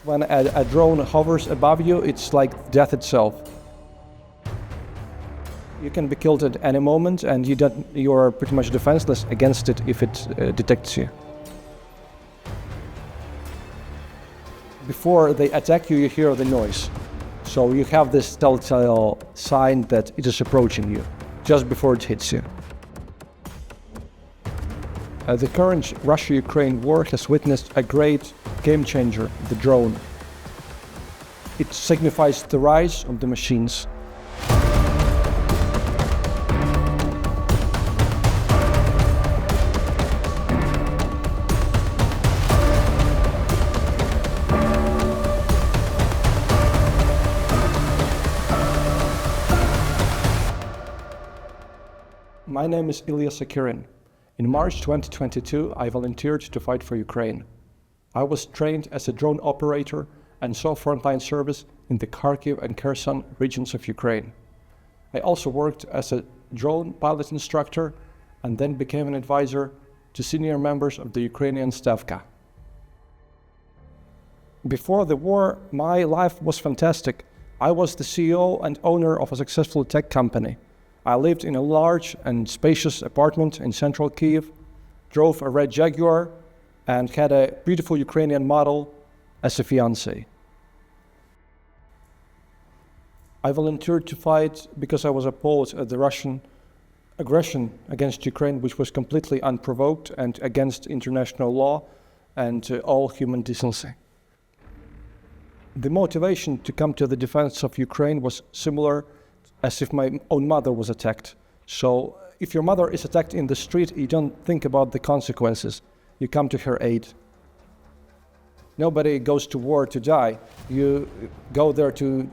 When a drone hovers above you, it's like death itself. You can be killed at any moment, and you are pretty much defenseless against it if it detects you. Before they attack you, you hear the noise. So you have this telltale sign that it is approaching you, just before it hits you. The current Russia-Ukraine war has witnessed a great game changer, the drone. It signifies the rise of the machines. My name is Illya Sekirin. In March 2022, I volunteered to fight for Ukraine. I was trained as a drone operator and saw frontline service in the Kharkiv and Kherson regions of Ukraine. I also worked as a drone pilot instructor and then became an advisor to senior members of the Ukrainian Staff. Before the war, my life was fantastic. I was the CEO and owner of a successful tech company. I lived in a large and spacious apartment in central Kyiv, drove a red Jaguar, and had a beautiful Ukrainian model as a fiancé. I volunteered to fight because I was opposed to the Russian aggression against Ukraine, which was completely unprovoked and against international law and all human decency. The motivation to come to the defense of Ukraine was similar as if my own mother was attacked. So if your mother is attacked in the street, you don't think about the consequences. You come to her aid. Nobody goes to war to die. You go there to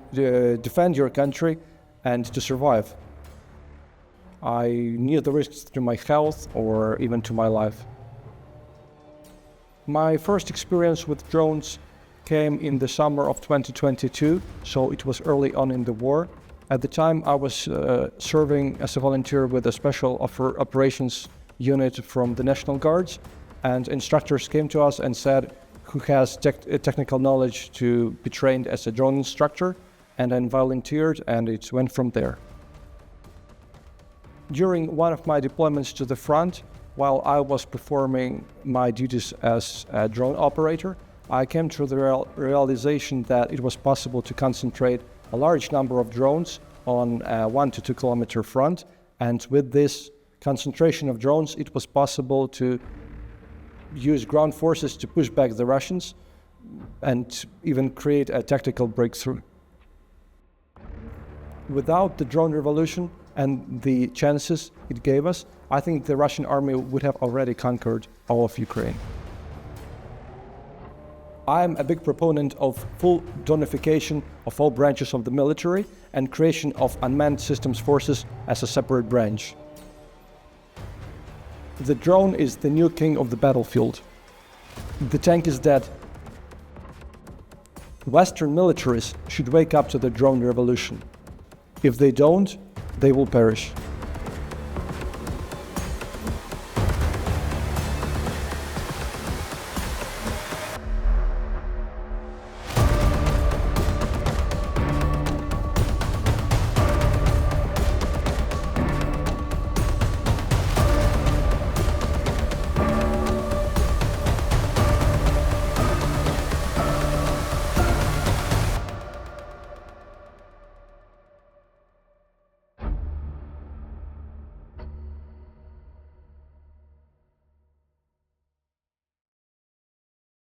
defend your country and to survive. I knew the risks to my health or even to my life. My first experience with drones came in the summer of 2022, so it was early on in the war. At the time, I was serving as a volunteer with a special operations unit from the National Guards, and instructors came to us and said, who has technical knowledge to be trained as a drone instructor, and then volunteered, and it went from there. During one of my deployments to the front, while I was performing my duties as a drone operator, I came to the realization that it was possible to concentrate a large number of drones on a 1 to 2 kilometer front, and with this concentration of drones, it was possible to use ground forces to push back the Russians and even create a tactical breakthrough. Without the drone revolution and the chances it gave us, I think the Russian army would have already conquered all of Ukraine. I'm a big proponent of full dronification of all branches of the military and creation of unmanned systems forces as a separate branch. The drone is the new king of the battlefield. The tank is dead. Western militaries should wake up to the drone revolution. If they don't, they will perish.